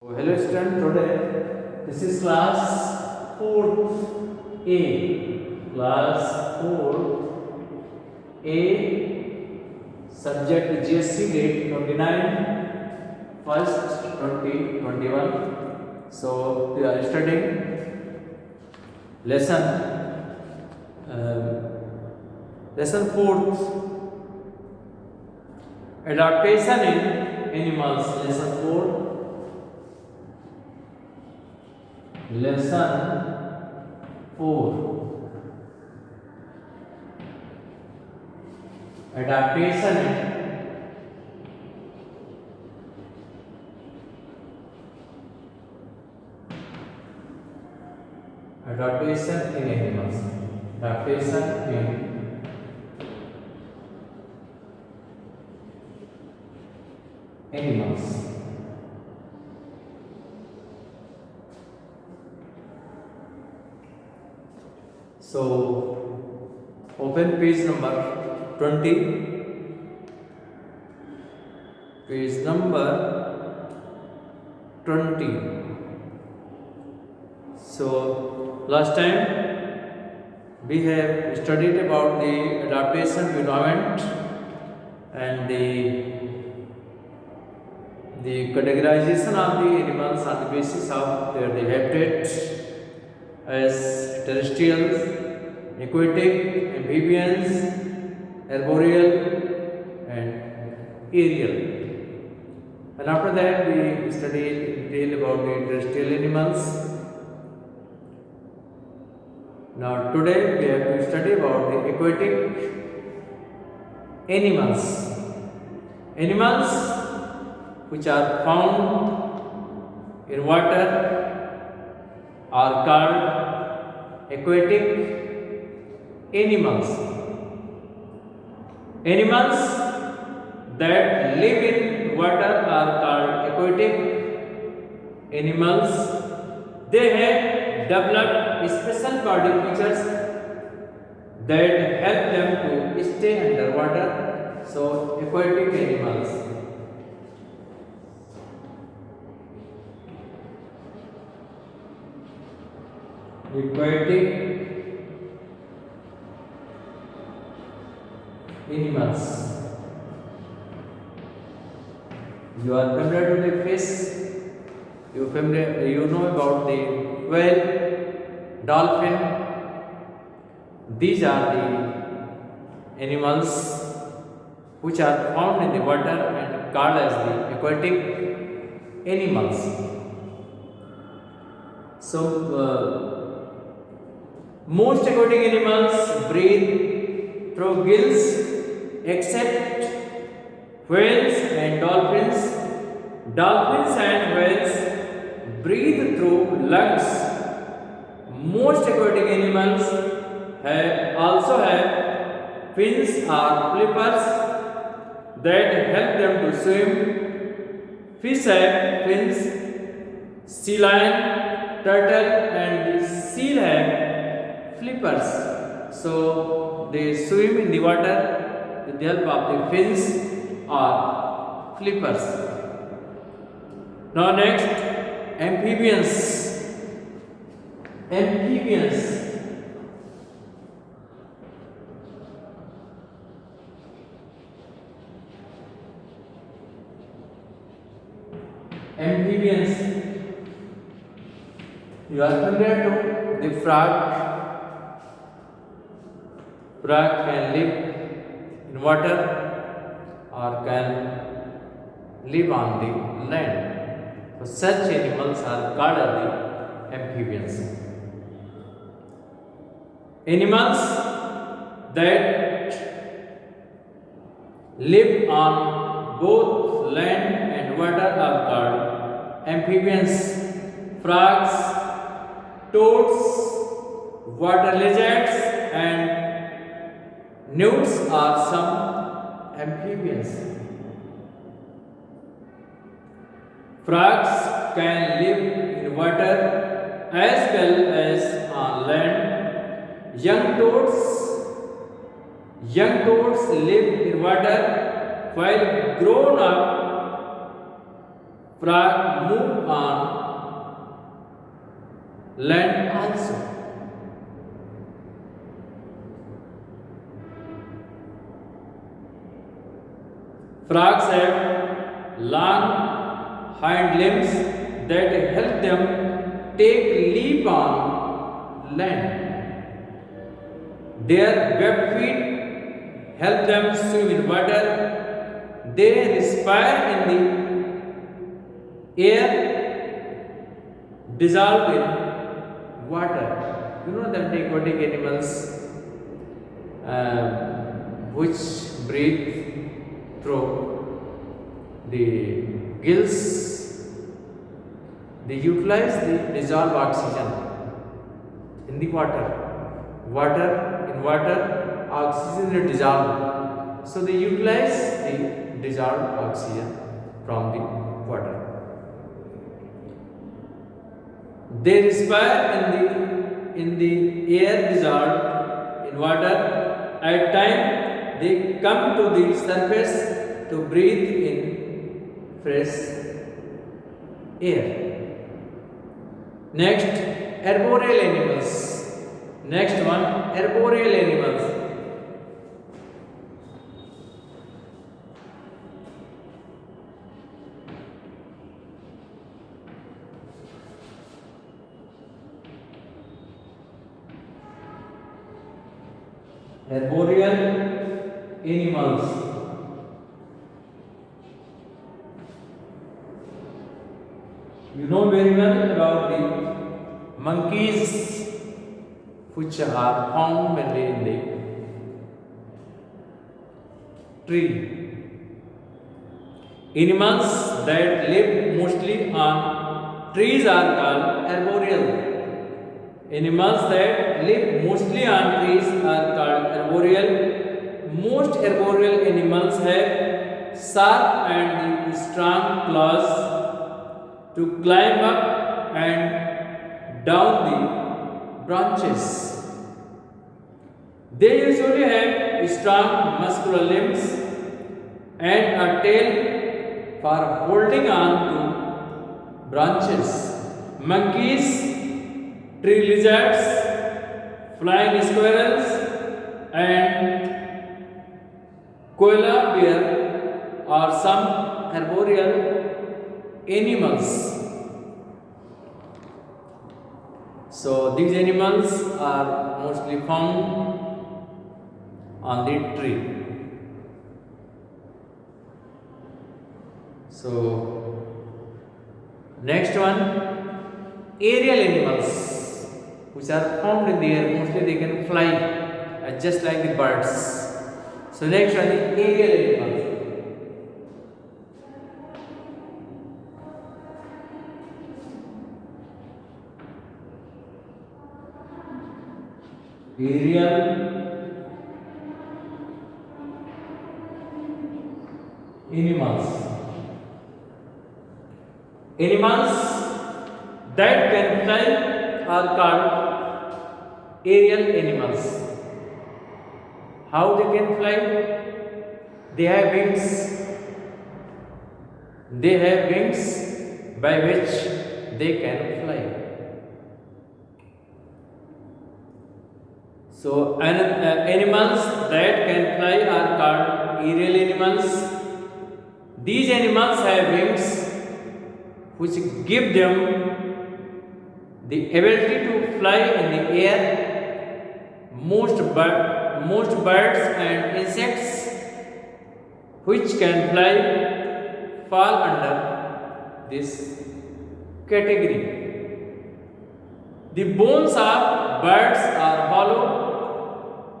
Hello student, today this is class 4th A. Class 4th A, subject GSC date 29 1st 2021. So we are studying lesson lesson 4th, adaptation in animals. Lesson 4, lesson 4, adaptation in animals. Adaptation in animals. So open page number 20. Page number 20. So last time we have studied about the adaptation to environment and the categorization of the animals on the basis of their habitat as terrestrials, aquatic, amphibians, arboreal and aerial. And after that we studied in detail about the terrestrial animals. Now today we have to study about the aquatic animals. Animals which are found in water are called aquatic animals. Animals that live in water are called aquatic animals. They have developed special body features that help them to stay underwater. So, aquatic animals. Aquatic animals. You are familiar with the fish. You know about the whale, dolphin. These are the animals which are found in the water and called as the aquatic animals. So, most aquatic animals breathe through gills except whales and dolphins. Dolphins and whales breathe through lungs. Most aquatic animals also have fins or flippers that help them to swim. Fish have fins. Sea lion, turtle and the seal have flippers. So they swim in the water with the help of the fins or flippers. Now next, amphibians. Amphibians. Amphibians. You are familiar to the frog. Frog can live in water or can live on the land. So such animals are called as the amphibians. Animals that live on both land and water are called amphibians. Frogs, toads, water lizards and newts are some amphibians. Frogs can live in water as well as on land. Young toads live in water while grown up Frog move on land also. Frogs have long hind limbs that help them take leap on land. Their webbed feet help them swim in water. They respire in the air, dissolve in water. You know that the aquatic animals which breathe through the gills, they utilize the dissolved oxygen in the water. In water, oxygen is dissolved. So they utilize the dissolved oxygen from the water. They respire in the air dissolved in water. At times they come to the surface to breathe in fresh air. Next, arboreal animals. Next one, arboreal animals. Arboreal animals. You know very well about the monkeys, which are found mainly in the tree. Animals that live mostly on trees are called arboreal. Animals that live mostly on trees are called arboreal. Most arboreal animals have sharp and strong claws to climb up and down the branches. They usually have strong muscular limbs and a tail for holding on to branches. Monkeys, tree lizards, flying squirrels, and koala bear are some arboreal animals. So these animals are mostly found on the tree. So next one, aerial animals, which are found in the air. Mostly they can fly just like the birds. So next one, the aerial animals. Aerial animals. Animals that can fly are called aerial animals. How they can fly? They have wings. They have wings by which they can fly. So animals that can fly are called aerial animals. These animals have wings which give them the ability to fly in the air. Most birds and insects which can fly fall under this category. The bones of birds are hollow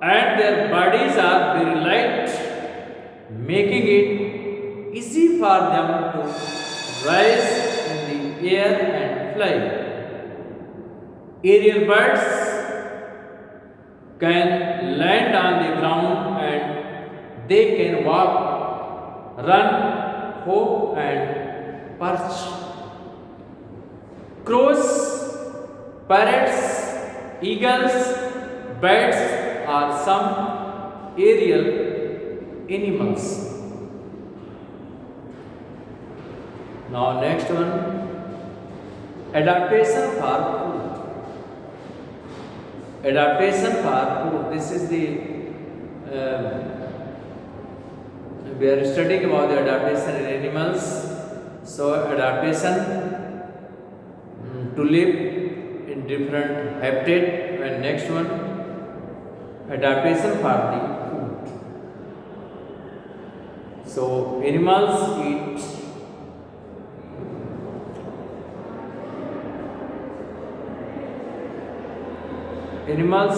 and their bodies are very light, making it easy for them to rise in the air and fly. Aerial birds can land on the ground and they can walk, run, hop and perch. Crows, parrots, eagles, bats are some aerial animals. Now next one, adaptation for food. Adaptation for food. This is the we are studying about the adaptation in animals. So adaptation to live in different habitat. And next one, adaptation for the food. So animals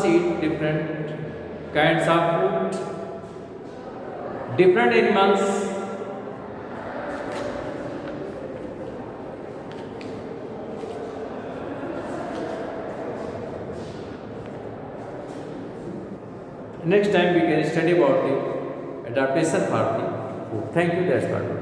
eat different kinds of food. Different animals next time we can study about the adaptation for the food. Thank you. That's what.